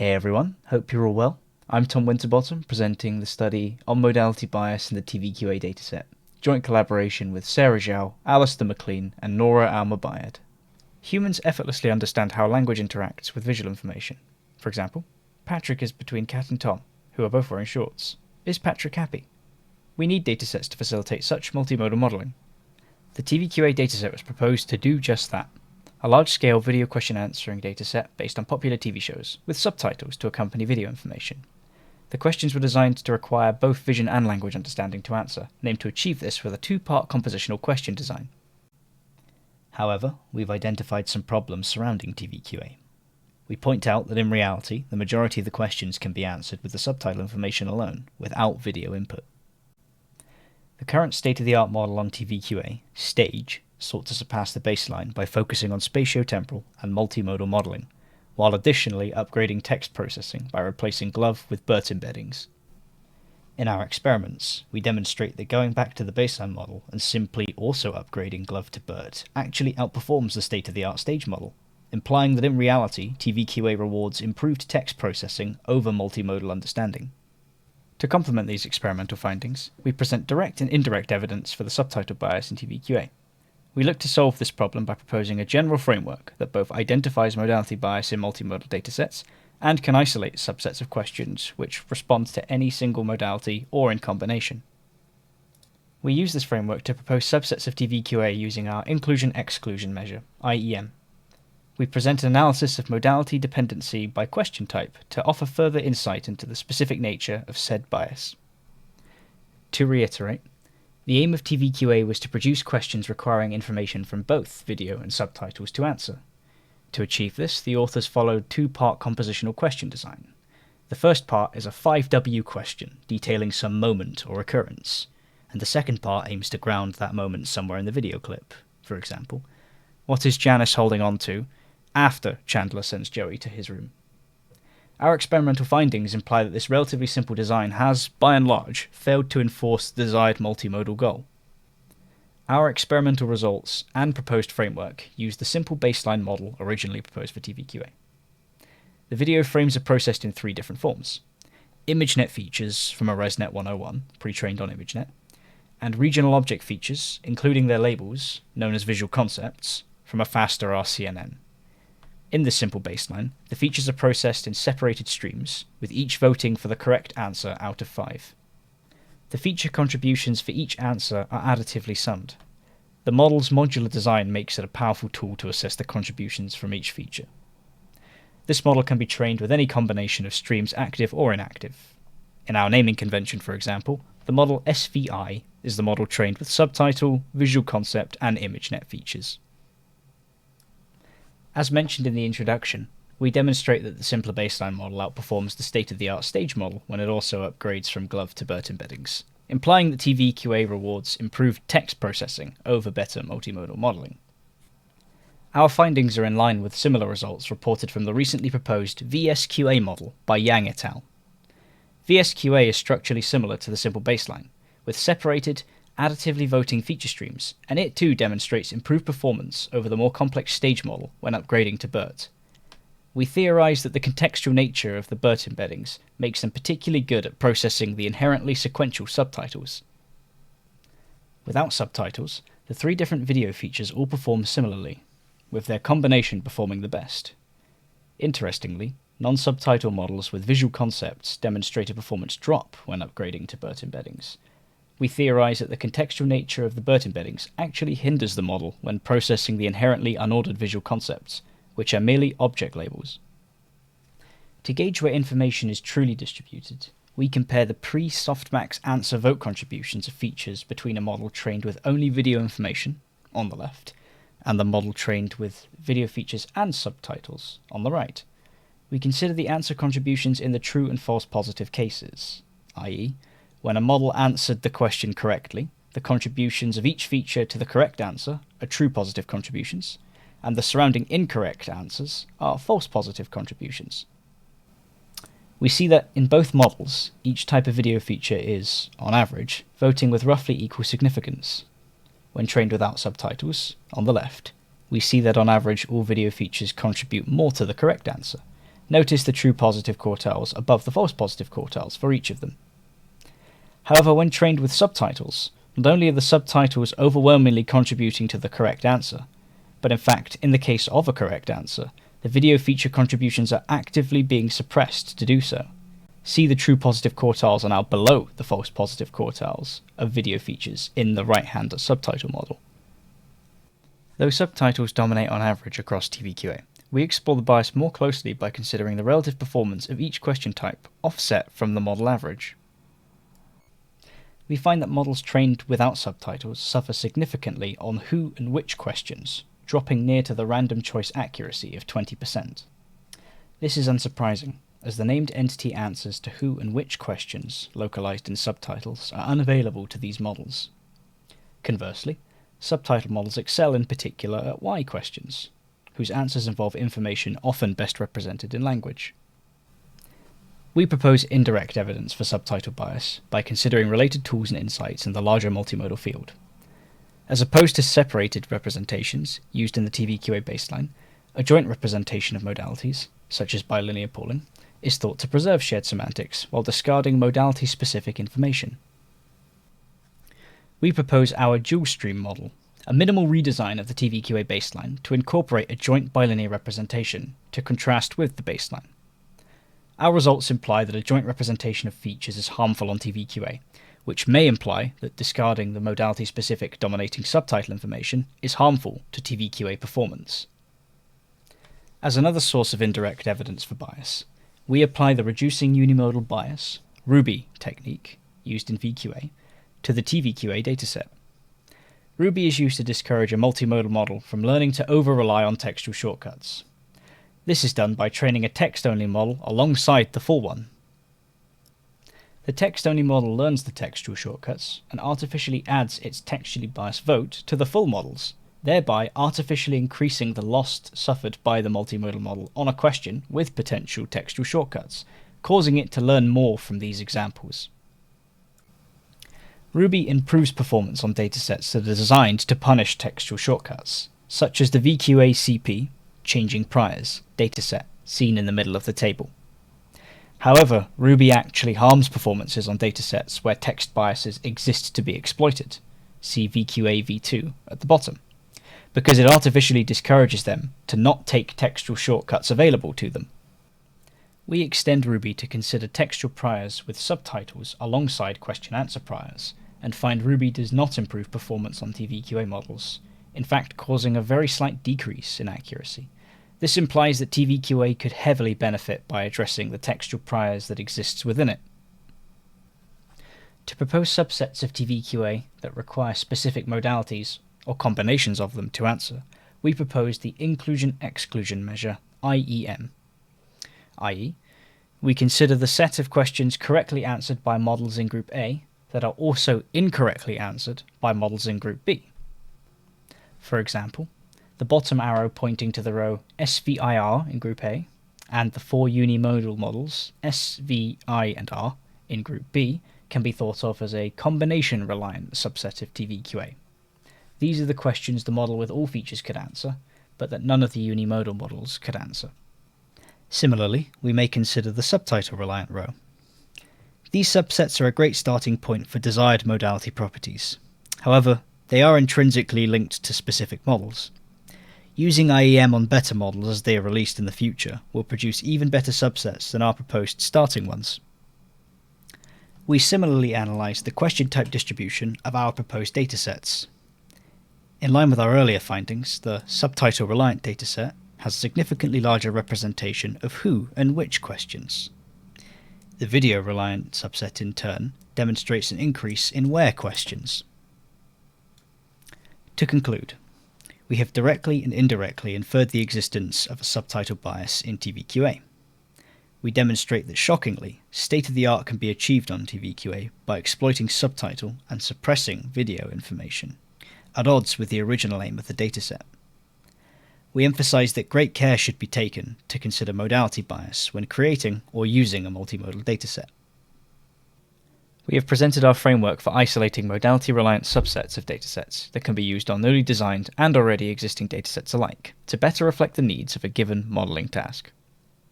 Hey everyone, hope you're all well. I'm Tom Winterbottom, presenting the study on modality bias in the TVQA dataset, joint collaboration with Sarah Xiao, Alistair Mclean, and Noura Moubayed. Humans effortlessly understand how language interacts with visual information. For example, Patrick is between Cat and Tom, who are both wearing shorts. Is Patrick happy? We need datasets to facilitate such multimodal modelling. The TVQA dataset was proposed to do just that. A large-scale video question answering dataset based on popular TV shows, with subtitles to accompany video information. The questions were designed to require both vision and language understanding to answer, and aim to achieve this with a two-part compositional question design. However, we've identified some problems surrounding TVQA. We point out that in reality, the majority of the questions can be answered with the subtitle information alone, without video input. The current state-of-the-art model on TVQA, STAGE, sought to surpass the baseline by focusing on spatiotemporal and multimodal modelling, while additionally upgrading text processing by replacing GloVe with BERT embeddings. In our experiments, we demonstrate that going back to the baseline model and simply also upgrading GloVe to BERT actually outperforms the state-of-the-art STAGE model, implying that in reality, TVQA rewards improved text processing over multimodal understanding. To complement these experimental findings, we present direct and indirect evidence for the subtitle bias in TVQA. We look to solve this problem by proposing a general framework that both identifies modality bias in multimodal datasets and can isolate subsets of questions which respond to any single modality or in combination. We use this framework to propose subsets of TVQA using our inclusion-exclusion measure, IEM. We present an analysis of modality dependency by question type to offer further insight into the specific nature of said bias. To reiterate, the aim of TVQA was to produce questions requiring information from both video and subtitles to answer. To achieve this, the authors followed two-part compositional question design. The first part is a 5W question detailing some moment or occurrence, and the second part aims to ground that moment somewhere in the video clip. For example, what is Janice holding on to after Chandler sends Joey to his room? Our experimental findings imply that this relatively simple design has, by and large, failed to enforce the desired multimodal goal. Our experimental results and proposed framework use the simple baseline model originally proposed for TVQA. The video frames are processed in three different forms: ImageNet features from a ResNet 101, pre-trained on ImageNet, and regional object features, including their labels, known as visual concepts, from a faster RCNN. In this simple baseline, the features are processed in separated streams, with each voting for the correct answer out of 5. The feature contributions for each answer are additively summed. The model's modular design makes it a powerful tool to assess the contributions from each feature. This model can be trained with any combination of streams active or inactive. In our naming convention, for example, the model SVI is the model trained with subtitle, visual concept, and ImageNet features. As mentioned in the introduction, we demonstrate that the simpler baseline model outperforms the state-of-the-art STAGE model when it also upgrades from GloVe to BERT embeddings, implying that TVQA rewards improved text processing over better multimodal modelling. Our findings are in line with similar results reported from the recently proposed VSQA model by Yang et al. VSQA is structurally similar to the simple baseline, with separated, additively voting feature streams, and it too demonstrates improved performance over the more complex STAGE model when upgrading to BERT. We theorize that the contextual nature of the BERT embeddings makes them particularly good at processing the inherently sequential subtitles. Without subtitles, the three different video features all perform similarly, with their combination performing the best. Interestingly, non-subtitle models with visual concepts demonstrate a performance drop when upgrading to BERT embeddings. We theorize that the contextual nature of the BERT embeddings actually hinders the model when processing the inherently unordered visual concepts, which are merely object labels. To gauge where information is truly distributed, we compare the pre-softmax answer vote contributions of features between a model trained with only video information, on the left, and the model trained with video features and subtitles, on the right. We consider the answer contributions in the true and false positive cases, i.e., when a model answered the question correctly, the contributions of each feature to the correct answer are true positive contributions, and the surrounding incorrect answers are false positive contributions. We see that in both models, each type of video feature is, on average, voting with roughly equal significance. When trained without subtitles, on the left, we see that on average all video features contribute more to the correct answer, Notice the true positive quartiles above the false positive quartiles for each of them. However, when trained with subtitles, not only are the subtitles overwhelmingly contributing to the correct answer, but in fact, in the case of a correct answer, the video feature contributions are actively being suppressed to do so. See the true positive quartiles are now below the false positive quartiles of video features in the right-hand subtitle model. Though subtitles dominate on average across TVQA, we explore the bias more closely by considering the relative performance of each question type offset from the model average. We find that models trained without subtitles suffer significantly on who and which questions, dropping near to the random choice accuracy of 20%. This is unsurprising, as the named entity answers to who and which questions, localized in subtitles, are unavailable to these models. Conversely, subtitle models excel in particular at why questions, whose answers involve information often best represented in language. We propose indirect evidence for subtitle bias by considering related tools and insights in the larger multimodal field. As opposed to separated representations used in the TVQA baseline, a joint representation of modalities, such as bilinear pooling, is thought to preserve shared semantics while discarding modality-specific information. We propose our dual stream model, a minimal redesign of the TVQA baseline to incorporate a joint bilinear representation to contrast with the baseline. Our results imply that a joint representation of features is harmful on TVQA, which may imply that discarding the modality-specific dominating subtitle information is harmful to TVQA performance. As another source of indirect evidence for bias, we apply the reducing unimodal bias, RUBY technique, used in VQA, to the TVQA dataset. RUBY is used to discourage a multimodal model from learning to over-rely on textual shortcuts. This is done by training a text-only model alongside the full one. The text-only model learns the textual shortcuts and artificially adds its textually biased vote to the full models, thereby artificially increasing the loss suffered by the multimodal model on a question with potential textual shortcuts, causing it to learn more from these examples. RUBY improves performance on datasets that are designed to punish textual shortcuts, such as the VQA CP, changing priors, dataset, seen in the middle of the table. However, RUBY actually harms performances on datasets where text biases exist to be exploited, see VQA v2 at the bottom, because it artificially discourages them to not take textual shortcuts available to them. We extend RUBY to consider textual priors with subtitles alongside question-answer priors, and find RUBY does not improve performance on TVQA models, in fact causing a very slight decrease in accuracy. This implies that TVQA could heavily benefit by addressing the textual priors that exists within it. To propose subsets of TVQA that require specific modalities, or combinations of them, to answer, we propose the inclusion-exclusion measure, IEM, i.e., we consider the set of questions correctly answered by models in Group A that are also incorrectly answered by models in Group B. For example, the bottom arrow pointing to the row SVIR in Group A, and the four unimodal models SVI and R in Group B can be thought of as a combination-reliant subset of TVQA. These are the questions the model with all features could answer, but that none of the unimodal models could answer. Similarly, we may consider the subtitle-reliant row. These subsets are a great starting point for desired modality properties. However, they are intrinsically linked to specific models. Using IEM on better models as they are released in the future will produce even better subsets than our proposed starting ones. We similarly analysed the question type distribution of our proposed datasets. In line with our earlier findings, the subtitle-reliant dataset has a significantly larger representation of who and which questions. The video-reliant subset, in turn, demonstrates an increase in where questions. To conclude, we have directly and indirectly inferred the existence of a subtitle bias in TVQA. We demonstrate that, shockingly, state-of-the-art can be achieved on TVQA by exploiting subtitle and suppressing video information, at odds with the original aim of the dataset. We emphasize that great care should be taken to consider modality bias when creating or using a multimodal dataset. We have presented our framework for isolating modality-reliant subsets of datasets that can be used on newly designed and already existing datasets alike, to better reflect the needs of a given modeling task.